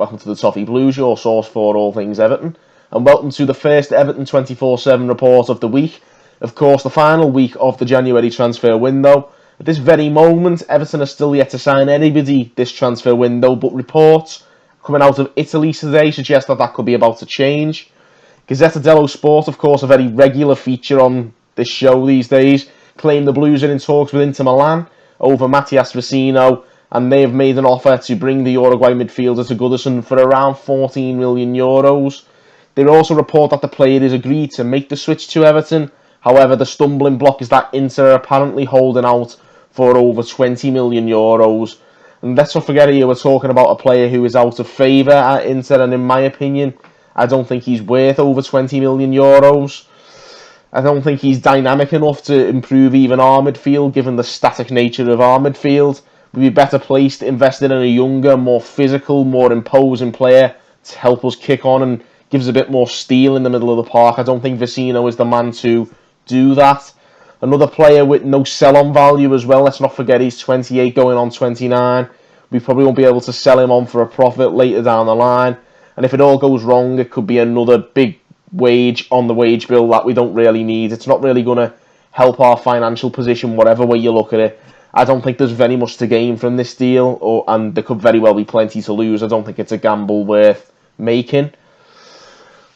welcome to the Toffee Blues, your source for all things Everton, and welcome to the first Everton 24/7 report of the week. Of course, the final week of the January transfer window. At this very moment, Everton are still yet to sign anybody this transfer window, but reports coming out of Italy today suggest that could be about to change. Gazzetta dello Sport, of course, a very regular feature on this show these days, claim the Blues are in talks with Inter Milan over Matias Vecino, and they've made an offer to bring the Uruguay midfielder to Goodison for around €14 million. They also report that the player has agreed to make the switch to Everton. However, the stumbling block is that Inter are apparently holding out for over €20 million. And let's not forget here, we're talking about a player who is out of favour at Inter, and in my opinion, I don't think he's worth over €20 million. I don't think he's dynamic enough to improve even our midfield, given the static nature of our midfield. We'd be better placed investing in a younger, more physical, more imposing player to help us kick on and give us a bit more steel in the middle of the park. I don't think Vecino is the man to do that. Another player with no sell-on value as well. Let's not forget he's 28 going on 29. We probably won't be able to sell him on for a profit later down the line. And if it all goes wrong, it could be another big wage on the wage bill that we don't really need. It's not really going to help our financial position, whatever way you look at it. I don't think there's very much to gain from this deal, and there could very well be plenty to lose. I don't think it's a gamble worth making.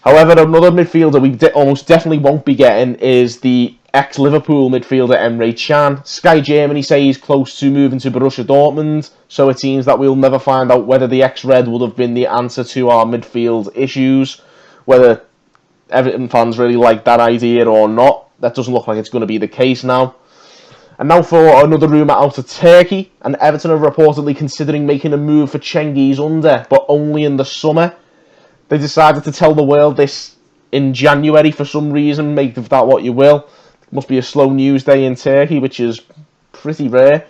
However, another midfielder we almost definitely won't be getting is the ex-Liverpool midfielder Emre Can. Sky Germany say he's close to moving to Borussia Dortmund, so it seems that we'll never find out whether the ex-Red would have been the answer to our midfield issues, whether Everton fans really like that idea or not. That doesn't look like it's going to be the case now. And now for another rumour out of Turkey, and Everton are reportedly considering making a move for Cengiz Under, but only in the summer. They decided to tell the world this in January for some reason, make of that what you will. It must be a slow news day in Turkey, which is pretty rare.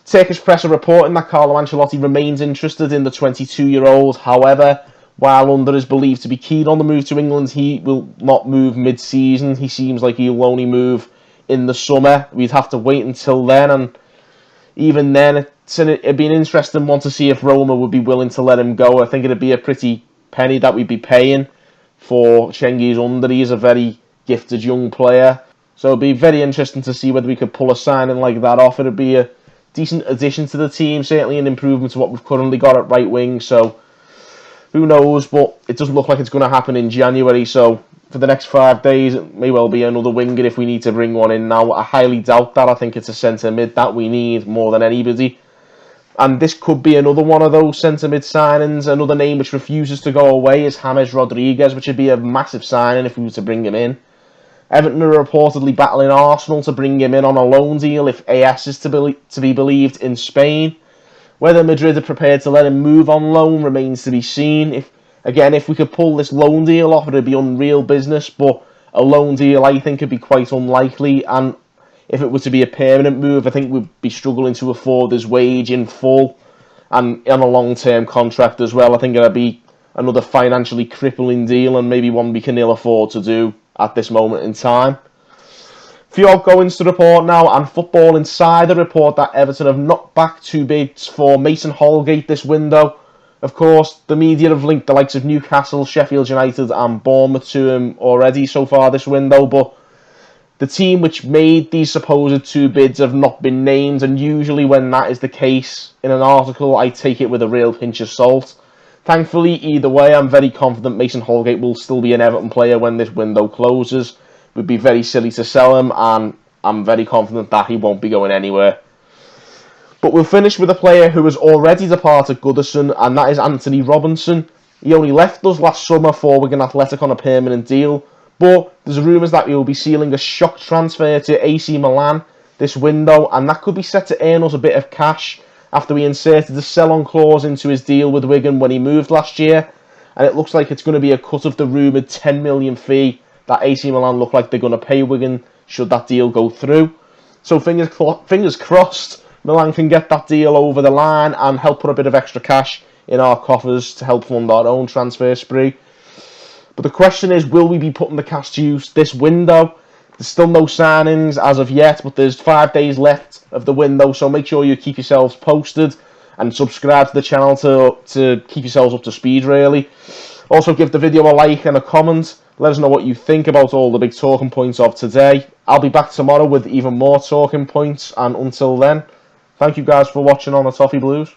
Turkish press are reporting that Carlo Ancelotti remains interested in the 22-year-old. However, while Under is believed to be keen on the move to England, he will not move mid-season. He seems like he'll only move in the summer. We'd have to wait until then, and even then, it'd be an interesting one to see if Rumour would be willing to let him go. I think it'd be a pretty penny that we'd be paying for Cengiz Under. He is a very gifted young player, so it'd be very interesting to see whether we could pull a signing like that off. It'd be a decent addition to the team, certainly an improvement to what we've currently got at right wing, so who knows, but it doesn't look like it's going to happen in January, so for the next 5 days, it may well be another winger if we need to bring one in now. I highly doubt that. I think it's a centre mid that we need more than anybody. And this could be another one of those centre mid signings. Another name which refuses to go away is James Rodriguez, which would be a massive signing if we were to bring him in. Everton are reportedly battling Arsenal to bring him in on a loan deal if AS is to be believed in Spain. Whether Madrid are prepared to let him move on loan remains to be seen. If we could pull this loan deal off, it would be unreal business, but a loan deal I think would be quite unlikely, and if it were to be a permanent move, I think we'd be struggling to afford his wage in full, and on a long-term contract as well. I think it would be another financially crippling deal, and maybe one we can ill afford to do at this moment in time. Few outgoings to report now, and Football Insider report that Everton have knocked back 2 bids for Mason Holgate this window. Of course, the media have linked the likes of Newcastle, Sheffield United and Bournemouth to him already so far this window, but the team which made these supposed 2 bids have not been named, and usually when that is the case in an article, I take it with a real pinch of salt. Thankfully, either way, I'm very confident Mason Holgate will still be an Everton player when this window closes. It would be very silly to sell him, and I'm very confident that he won't be going anywhere. But we'll finish with a player who has already departed Goodison, and that is Anthony Robinson. He only left us last summer for Wigan Athletic on a permanent deal, but there's rumours that he will be sealing a shock transfer to AC Milan this window, and that could be set to earn us a bit of cash after we inserted the sell-on clause into his deal with Wigan when he moved last year, and it looks like it's going to be a cut of the rumoured £10 million fee that AC Milan look like they're going to pay Wigan should that deal go through. So fingers crossed Milan can get that deal over the line and help put a bit of extra cash in our coffers to help fund our own transfer spree. But the question is, will we be putting the cash to use this window? There's still no signings as of yet, but there's 5 days left of the window, so make sure you keep yourselves posted. and subscribe to the channel to keep yourselves up to speed, really. Also, give the video a like and a comment. Let us know what you think about all the big talking points of today. I'll be back tomorrow with even more talking points, and until then, thank you guys for watching on the Toffee Blues.